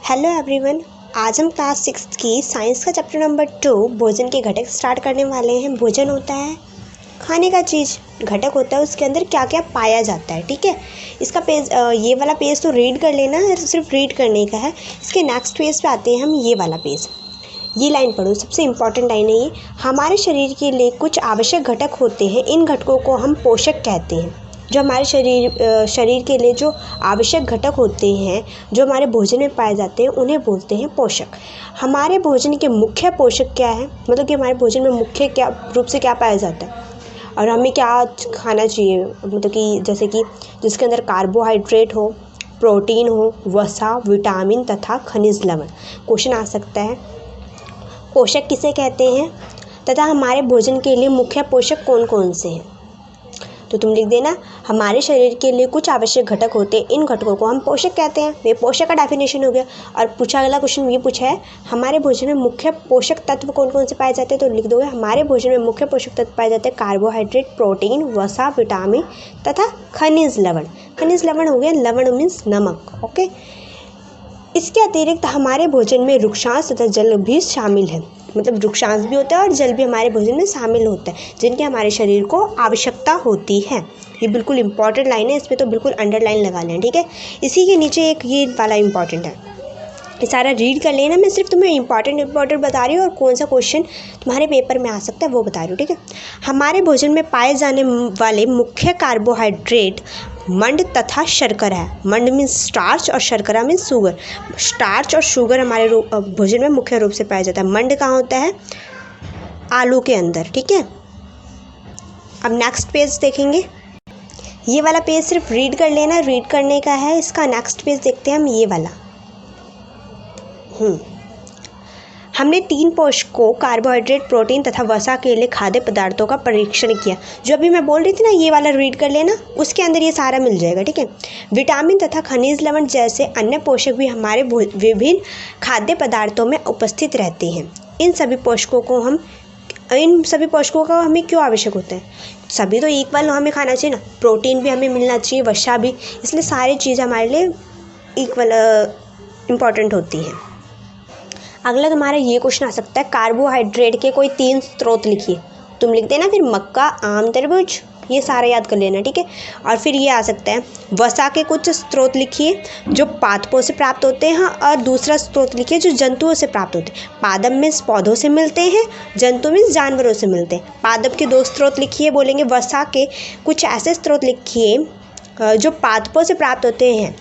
Hello everyone. आज हम class 6 की साइंस का चैप्टर नंबर 2 भोजन के घटक स्टार्ट करने वाले हैं। भोजन होता है खाने का चीज़, घटक होता है उसके अंदर क्या क्या पाया जाता है। ठीक है, इसका पेज ये वाला पेज तो रीड कर लेना है, सिर्फ रीड करने का है। इसके नेक्स्ट पेज पे आते हैं हम। ये वाला पेज, ये लाइन पढ़ो, सबसे इम्पॉर्टेंट लाइन है ये। हमारे शरीर के लिए कुछ आवश्यक घटक होते हैं, इन घटकों को हम पोषक कहते हैं। जो हमारे शरीर के लिए जो आवश्यक घटक होते हैं, जो हमारे भोजन में पाए जाते हैं, उन्हें बोलते हैं पोषक। हमारे भोजन के मुख्य पोषक क्या है, मतलब कि हमारे भोजन में मुख्य क्या रूप से क्या पाया जाता है और हमें क्या खाना चाहिए, मतलब कि जैसे कि जिसके अंदर कार्बोहाइड्रेट हो, प्रोटीन हो, वसा, विटामिन तथा खनिज लवण। क्वेश्चन आ सकता है पोषक किसे कहते हैं तथा हमारे भोजन के लिए मुख्य पोषक कौन कौन से हैं। तो तुम लिख देना, हमारे शरीर के लिए कुछ आवश्यक घटक होते हैं, इन घटकों को हम पोषक कहते हैं। ये पोषक का डेफिनेशन हो गया। और पूछा अगला क्वेश्चन ये पूछा है, हमारे भोजन में मुख्य पोषक तत्व कौन कौन से पाए जाते हैं। तो लिख दोगे, हमारे भोजन में मुख्य पोषक तत्व पाए जाते हैं कार्बोहाइड्रेट, प्रोटीन, वसा, विटामिन तथा खनिज लवण। खनिज लवण हो गया, लवण मीन्स नमक। ओके, इसके अतिरिक्त हमारे भोजन में रुक्षांश तथा जल भी शामिल है, मतलब रुक्षांश भी होता है और जल भी हमारे भोजन में शामिल होता है, जिनकी हमारे शरीर को आवश्यकता होती है। ये बिल्कुल इंपॉर्टेंट लाइन है, इसमें तो बिल्कुल अंडरलाइन लगा लें। ठीक है, इसी के नीचे एक ये वाला इंपॉर्टेंट है, ये सारा रीड कर लेना। मैं सिर्फ तुम्हें इंपॉर्टेंट बता रही हूँ और कौन सा क्वेश्चन तुम्हारे पेपर में आ सकता है वो बता रही हूँ। ठीक है, हमारे भोजन में पाए जाने वाले मुख्य कार्बोहाइड्रेट मंड तथा शर्करा है। मंड मीन्स स्टार्च और शर्करा मीन्स शुगर। स्टार्च और शुगर हमारे भोजन में मुख्य रूप से पाया जाता है। मंड कहाँ होता है, आलू के अंदर। ठीक है, अब नेक्स्ट पेज देखेंगे। ये वाला पेज सिर्फ रीड कर लेना, रीड करने का है। इसका नेक्स्ट पेज देखते हैं हम, ये वाला। हमने 3 पोषकों कार्बोहाइड्रेट, प्रोटीन तथा वसा के लिए खाद्य पदार्थों का परीक्षण किया। जो अभी मैं बोल रही थी ना, ये वाला रीड कर लेना, उसके अंदर ये सारा मिल जाएगा। ठीक है, विटामिन तथा खनिज लवण जैसे अन्य पोषक भी हमारे विभिन्न खाद्य पदार्थों में उपस्थित रहते हैं। इन सभी पोषकों का हमें क्यों आवश्यक होता है, सभी तो इक्वल हमें खाना चाहिए ना। प्रोटीन भी हमें मिलना चाहिए, वसा भी, इसलिए सारी चीज़ हमारे लिए इक्वल इम्पॉर्टेंट होती है। अगला तुम्हारा ये क्वेश्चन आ सकता है, कार्बोहाइड्रेट के कोई 3 स्रोत लिखिए। तुम लिख देना, फिर मक्का, आम, तरबूज, ये सारा याद कर लेना। ठीक है, और फिर ये आ सकता है, वसा के कुछ स्रोत लिखिए जो पादपों से प्राप्त होते हैं, और दूसरा स्रोत लिखिए जो जंतुओं से प्राप्त होते हैं। पादप में पौधों से मिलते हैं, जंतु में जानवरों से मिलते हैं। पादप के 2 स्रोत लिखिए बोलेंगे, वसा के कुछ ऐसे स्रोत लिखिए जो पादपों से प्राप्त होते हैं।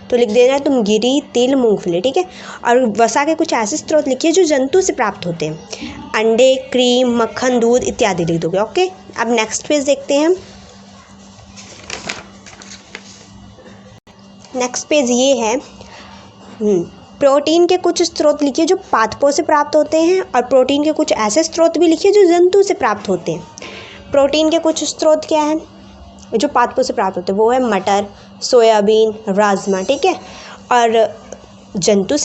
तो लिख देना तुम गिरी, तिल, मूंगफली। ठीक है, और वसा के कुछ ऐसे स्रोत लिखिए जो जंतु से प्राप्त होते हैं। अंडे, क्रीम, मक्खन, दूध इत्यादि लिख दोगे। ओके, अब नेक्स्ट पेज देखते हैं हम। नेक्स्ट पेज ये है, प्रोटीन के कुछ स्रोत लिखिए जो पादपों से प्राप्त होते हैं, और प्रोटीन के कुछ ऐसे स्रोत भी लिखिए जो जंतु से प्राप्त होते हैं। प्रोटीन के कुछ स्रोत क्या है जो पादपों से प्राप्त होते हैं, वो है मटर, सोयाबीन, राजमा। ठीक है, और जंतु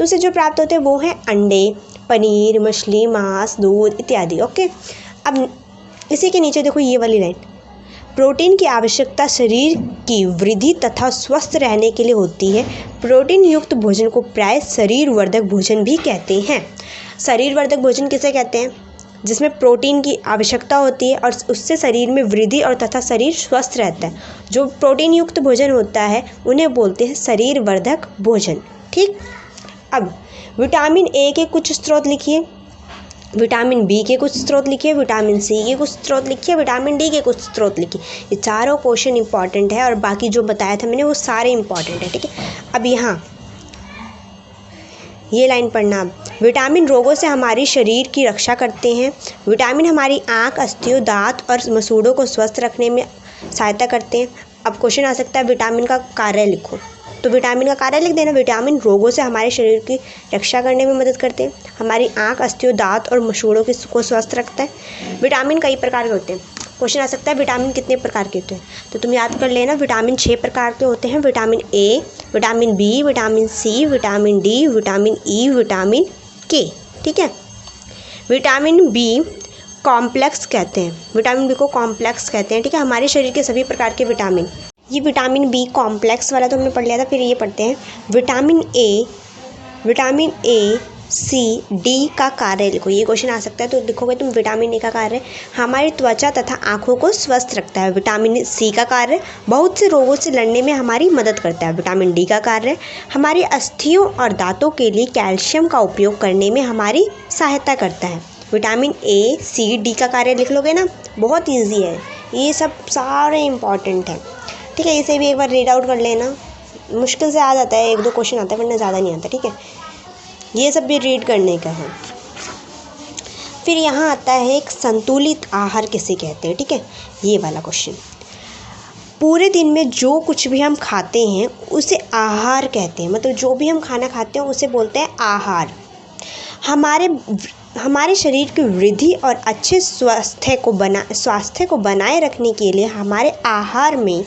से जो प्राप्त होते हैं वो हैं अंडे, पनीर, मछली, मांस, दूध इत्यादि। ओके, अब इसी के नीचे देखो ये वाली लाइन, प्रोटीन की आवश्यकता शरीर की वृद्धि तथा स्वस्थ रहने के लिए होती है। प्रोटीन युक्त भोजन को प्राय शरीर वर्धक भोजन भी कहते हैं। शरीर वर्धक भोजन किसे कहते हैं, जिसमें प्रोटीन की आवश्यकता होती है और उससे शरीर में वृद्धि और तथा शरीर स्वस्थ रहता है। जो प्रोटीन युक्त भोजन होता है उन्हें बोलते हैं शरीर वर्धक भोजन। ठीक, अब विटामिन ए के कुछ स्रोत लिखिए, विटामिन बी के कुछ स्रोत लिखिए, विटामिन सी के कुछ स्रोत लिखिए, विटामिन डी के कुछ स्रोत लिखिए। ये चारों क्वेश्चन इंपॉर्टेंट है और बाकी जो बताया था मैंने वो सारे इंपॉर्टेंट है। ठीक है, अब यहाँ ये लाइन पढ़ना, विटामिन रोगों से हमारी शरीर की रक्षा करते हैं। विटामिन हमारी आँख, अस्थियों, दांत और मसूड़ों को स्वस्थ रखने में सहायता करते हैं। अब क्वेश्चन आ सकता है, विटामिन का कार्य लिखो। तो विटामिन का कार्य लिख देना, विटामिन रोगों से हमारे शरीर की रक्षा करने में मदद करते हैं। हमारी आँख, अस्थियों, दांत और मसूड़ों को स्वस्थ रखता है। विटामिन कई प्रकार के होते हैं। क्वेश्चन आ सकता है, विटामिन कितने प्रकार के होते हैं, तो तुम याद कर लेना, विटामिन 6 प्रकार के होते हैं। Vitamin A, vitamin B, vitamin C, vitamin D, vitamin E, vitamin K. ठीक है, विटामिन बी कॉम्प्लेक्स कहते हैं, विटामिन बी को कॉम्प्लेक्स कहते हैं। ठीक है, हमारे शरीर के सभी प्रकार के विटामिन, ये विटामिन बी कॉम्प्लेक्स वाला तो हमने पढ़ लिया था। फिर ये पढ़ते हैं, vitamin A vitamin A C D का कार्य लिखो। ये क्वेश्चन आ सकता है तो लिखोगे तुम विटामिन ए का कार्य हमारी त्वचा तथा आँखों को स्वस्थ रखता है। विटामिन सी का कार्य बहुत से रोगों से लड़ने में हमारी मदद करता है। विटामिन डी का कार्य हमारी अस्थियों और दांतों के लिए कैल्शियम का उपयोग करने में हमारी सहायता करता है। विटामिन ए सी डी का कार्य लिख लोगे ना, बहुत ईजी है, ये सब सारे इम्पॉर्टेंट हैं। ठीक है, इसे भी एक बार रीड आउट कर लेना, मुश्किल से आ जाता है, 1-2 क्वेश्चन आता है वरना ज़्यादा नहीं आता। ठीक है, ये सब भी रीड करने का है। फिर यहाँ आता है एक संतुलित आहार किसे कहते हैं। ठीक है, ये वाला क्वेश्चन, पूरे दिन में जो कुछ भी हम खाते हैं उसे आहार कहते हैं। मतलब जो भी हम खाना खाते हैं उसे बोलते हैं आहार। हमारे शरीर की वृद्धि और अच्छे स्वास्थ्य को बनाए रखने के लिए हमारे आहार में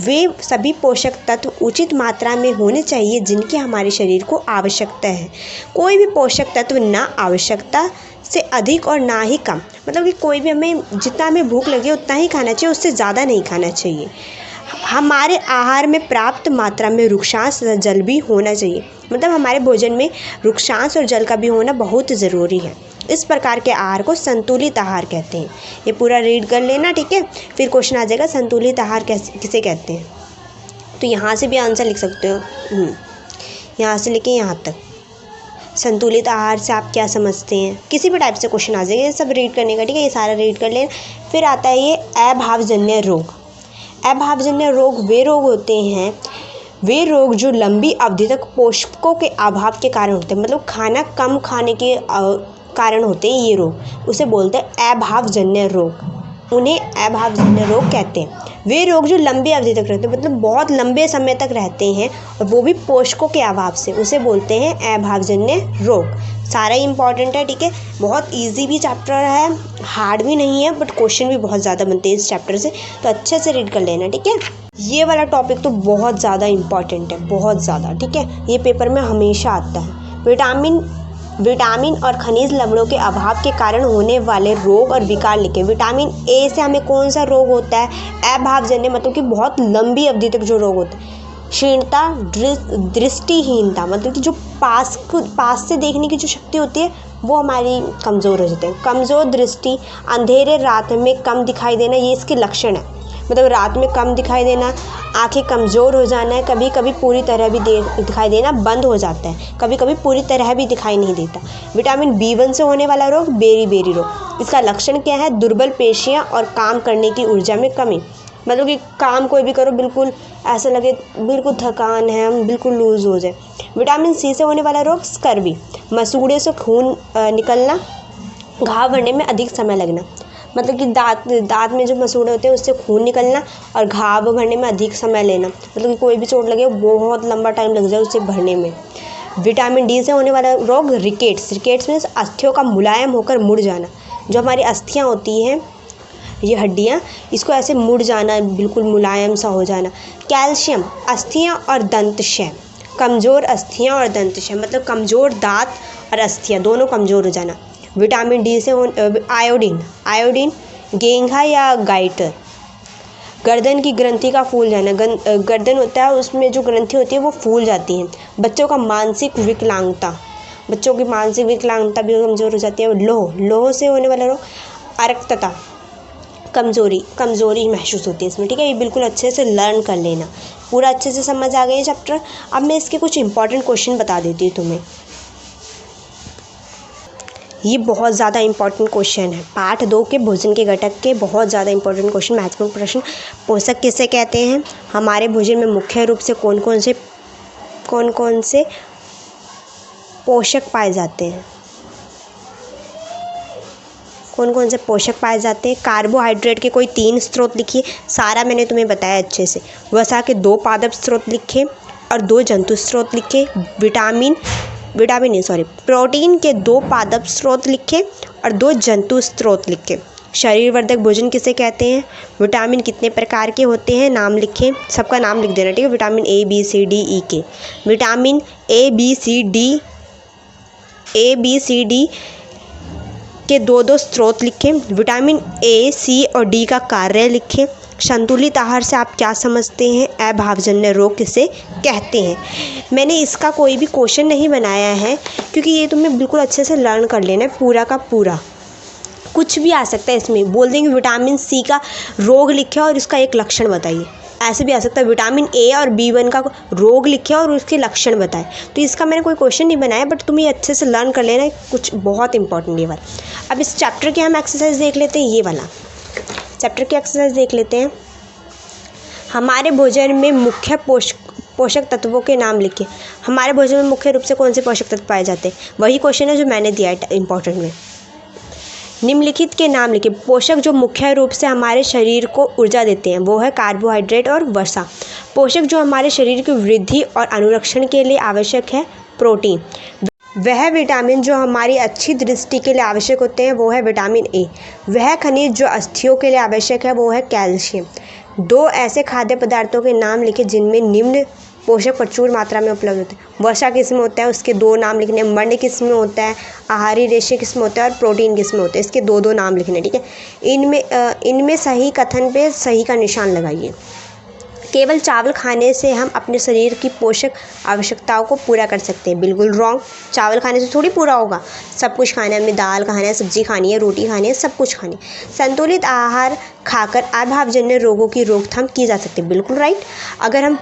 वे सभी पोषक तत्व उचित मात्रा में होने चाहिए जिनकी हमारे शरीर को आवश्यकता है। कोई भी पोषक तत्व ना आवश्यकता से अधिक और ना ही कम, मतलब कि कोई भी हमें जितना हमें भूख लगे उतना ही खाना चाहिए, उससे ज़्यादा नहीं खाना चाहिए। हमारे आहार में पर्याप्त मात्रा में रुक्षांश तथा जल भी होना चाहिए। मतलब हमारे भोजन में रुक्षांश और जल का भी होना बहुत ज़रूरी है। इस प्रकार के आहार को संतुलित आहार कहते हैं। ये पूरा रीड कर लेना। ठीक है, फिर क्वेश्चन आ जाएगा संतुलित आहार किसे कहते हैं। तो यहाँ से भी आंसर लिख सकते हो, यहाँ से लेके यहाँ तक। संतुलित आहार से आप क्या समझते हैं, किसी भी टाइप से क्वेश्चन आ जाएगा, ये सब रीड करने का। ठीक है, ये सारा रीड कर लेना। फिर आता है ये अभावजन्य रोग। अभावजन्य रोग वे रोग होते हैं, वे रोग जो लंबी अवधि तक पोषकों के अभाव के कारण होते हैं। मतलब खाना कम खाने के कारण होते हैं ये रोग, उसे बोलते हैं अभावजन्य रोग। उन्हें अभावजन्य रोग कहते हैं। वे रोग जो लंबी अवधि तक रहते हैं, मतलब बहुत लंबे समय तक रहते हैं और वो भी पोषकों के अभाव से, उसे बोलते हैं अभावजन्य रोग। सारा ही इंपॉर्टेंट है। ठीक है, बहुत इजी भी चैप्टर है, हार्ड भी नहीं है, बट क्वेश्चन भी बहुत ज़्यादा बनते हैं इस चैप्टर से, तो अच्छे से रीड कर लेना। ठीक है, ये वाला टॉपिक तो बहुत ज़्यादा इंपॉर्टेंट है, बहुत ज़्यादा। ठीक है, ये पेपर में हमेशा आता है। विटामिन और खनिज लवणों के अभाव के कारण होने वाले रोग और विकार लिखे। विटामिन ए से हमें कौन सा रोग होता है, अभावजन्य, मतलब कि बहुत लंबी अवधि तक जो रोग होता है। क्षीणता, दृष्टिहीनता, मतलब कि जो पास से देखने की जो शक्ति होती है वो हमारी कमज़ोर हो जाती है। कमज़ोर दृष्टि, अंधेरे रात में कम दिखाई देना, ये इसके लक्षण है। मतलब रात में कम दिखाई देना, आंखें कमज़ोर हो जाना है, कभी कभी पूरी तरह भी दिखाई देना बंद हो जाता है, कभी कभी पूरी तरह भी दिखाई नहीं देता। विटामिन B1 से होने वाला रोग बेरी रोग, इसका लक्षण क्या है, दुर्बल पेशियां और काम करने की ऊर्जा में कमी। मतलब कि काम कोई भी करो बिल्कुल ऐसा लगे बिल्कुल थकान है, हम बिल्कुल लूज़ हो जाए। विटामिन C से होने वाला रोग स्कर्वी, मसूड़े से खून निकलना, घाव भरने में अधिक समय लगना। मतलब कि दांत में जो मसूड़े होते हैं उससे खून निकलना और घाव भरने में अधिक समय लेना। मतलब कि कोई भी चोट लगे बहुत लंबा टाइम लग जाए उसे भरने में। विटामिन D से होने वाला रोग रिकेट्स में अस्थियों का मुलायम होकर मुड़ जाना। जो हमारी अस्थियाँ होती हैं, ये हड्डियाँ, इसको ऐसे मुड़ जाना, बिल्कुल मुलायम सा हो जाना। कैल्शियम, अस्थियाँ और दंतशय, कमज़ोर अस्थियाँ और दंतशय, मतलब कमज़ोर दांत और अस्थियाँ दोनों कमज़ोर हो जाना। विटामिन D से आयोडीन, गेंघा या गाइटर, गर्दन की ग्रंथि का फूल जाना। गर्दन होता है उसमें जो ग्रंथि होती है वो फूल जाती हैं। बच्चों की मानसिक विकलांगता भी कमज़ोर हो जाती है। लोह से होने वाला रोग अरक्तता, कमज़ोरी महसूस होती है इसमें। ठीक है, ये बिल्कुल अच्छे से लर्न कर लेना, पूरा अच्छे से समझ आ गया चैप्टर। अब मैं इसके कुछ इंपॉर्टेंट क्वेश्चन बता देती हूँ तुम्हें। ये बहुत ज़्यादा इंपॉर्टेंट क्वेश्चन है, पार्ट 2 के भोजन के घटक के बहुत ज़्यादा इंपॉर्टेंट क्वेश्चन, महत्वपूर्ण प्रश्न। पोषक किसे कहते हैं, हमारे भोजन में मुख्य रूप से कौन कौन से पोषक पाए जाते हैं, कौन कौन से पोषक पाए जाते हैं। कार्बोहाइड्रेट के कोई 3 स्रोत लिखिए, सारा मैंने तुम्हें बताया अच्छे से। वसा के 2 पादप स्रोत लिखे और 2 जंतु स्रोत लिखे। प्रोटीन के 2 पादप स्रोत लिखे और 2 जंतु स्रोत लिखे। शरीरवर्धक भोजन किसे कहते हैं, विटामिन कितने प्रकार के होते हैं, नाम लिखें, सबका नाम लिख देना। ठीक है, vitamin A B C D E के, vitamin A B C D के 2 स्रोत लिखें। विटामिन A C और D का कार्य लिखें। संतुलित आहार से आप क्या समझते हैं? अभावजन्य रोग किसे कहते हैं? मैंने इसका कोई भी क्वेश्चन नहीं बनाया है क्योंकि ये तुम्हें बिल्कुल अच्छे से लर्न कर लेना है पूरा का पूरा। कुछ भी आ सकता है इसमें, बोल देंगे विटामिन सी का रोग लिखे और इसका एक लक्षण बताइए, ऐसे भी आ सकता है विटामिन ए और B1 का रोग लिखे और उसके लक्षण बताए। तो इसका मैंने कोई क्वेश्चन नहीं बनाया, बट तुम ये अच्छे से लर्न कर लेना, कुछ बहुत इंपॉर्टेंट ये वाला। अब इस चैप्टर की हम एक्सरसाइज देख लेते हैं, ये वाला चैप्टर की एक्सरसाइज देख लेते हैं। हमारे भोजन में मुख्य पोषक तत्वों के नाम लिखे। हमारे भोजन में मुख्य रूप से कौन से पोषक तत्व पाए जाते हैं? वही क्वेश्चन है जो मैंने दिया है इंपॉर्टेंट में। निम्नलिखित के नाम लिखिए। पोषक जो मुख्य रूप से हमारे शरीर को ऊर्जा देते हैं वो है कार्बोहाइड्रेट और वसा। पोषक जो हमारे शरीर की वृद्धि और अनुरक्षण के लिए आवश्यक है प्रोटीन। वह विटामिन जो हमारी अच्छी दृष्टि के लिए आवश्यक होते हैं वो है विटामिन ए। वह खनिज जो अस्थियों के लिए आवश्यक है वो है कैल्शियम। 2 ऐसे खाद्य पदार्थों के नाम लिखे जिनमें निम्न पोषक प्रचुर मात्रा में उपलब्ध होते हैं। वसा किस में होता है, उसके 2 नाम लिखने। मंड किस में होता है, आहारी रेशे किस में होता है, और प्रोटीन किस में होता है, इसके 2 नाम लिखने। ठीक है, इनमें सही कथन पे सही का निशान लगाइए। केवल चावल खाने से हम अपने शरीर की पोषक आवश्यकताओं को पूरा कर सकते हैं? बिल्कुल रॉन्ग। चावल खाने से थोड़ी पूरा होगा, सब कुछ खाना है, हमें दाल खाना है, सब्जी खानी है, रोटी खानी है, सब कुछ खानी है। संतुलित आहार खाकर अभावजन्य रोगों की रोकथाम की जा सकती है। बिल्कुल राइट। अगर हम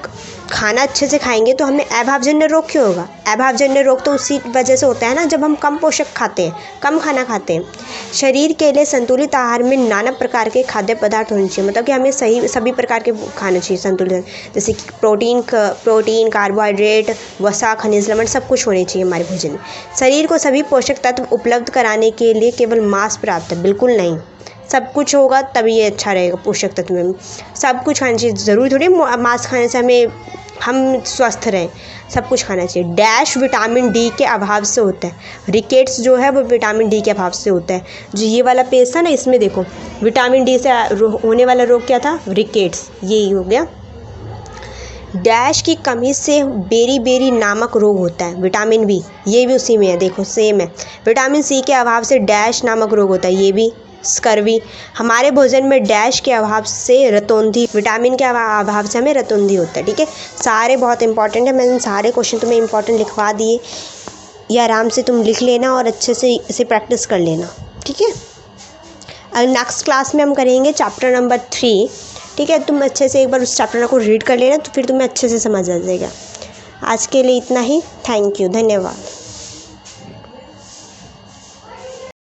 खाना अच्छे से खाएंगे तो हमें अभावजन्य रोग क्यों होगा? अभावजन्य रोग तो उसी वजह से होता है ना जब हम कम पोषक खाते हैं, कम खाना खाते हैं। शरीर के लिए संतुलित आहार में नाना प्रकार के खाद्य पदार्थ होने चाहिए, मतलब कि हमें सभी प्रकार के खाने चाहिए संतुलित, जैसे कि प्रोटीन, कार्बोहाइड्रेट, वसा, खनिज, लवण, सब कुछ होने चाहिए हमारे भोजन में। शरीर को सभी पोषक तत्व उपलब्ध कराने के लिए केवल मांस पर्याप्त है? बिल्कुल नहीं। सब कुछ होगा तभी ये अच्छा रहेगा। पोषक तत्व में सब कुछ खाना चाहिए, ज़रूरी थोड़ी मांस खाने से हम स्वस्थ रहें। सब कुछ खाना चाहिए। डैश विटामिन डी के अभाव से होता है। रिकेट्स जो है वो विटामिन डी के अभाव से होता है। जो ये वाला पेज था ना, इसमें देखो विटामिन डी से होने वाला रोग क्या था? रिकेट्स, यही हो गया। डैश की कमी से बेरी नामक रोग होता है। विटामिन बी, ये भी उसी में है, देखो सेम है। विटामिन सी के अभाव से डैश नामक रोग होता है, ये भी। स्कर्वी, हमारे भोजन में डैश के अभाव से रतौंधी, विटामिन के अभाव से हमें रतौंधी होता है। ठीक है, सारे बहुत इंपॉर्टेंट है। मैंने सारे क्वेश्चन तुम्हें इंपॉर्टेंट लिखवा दिए, ये आराम से तुम लिख लेना और अच्छे से इसे प्रैक्टिस कर लेना। ठीक है, और नेक्स्ट क्लास में हम करेंगे चैप्टर नंबर 3। ठीक है, तुम अच्छे से एक बार उस चैप्टर को रीड कर लेना तो फिर तुम्हें अच्छे से समझ आ जाएगा। आज के लिए इतना ही। थैंक यू, धन्यवाद।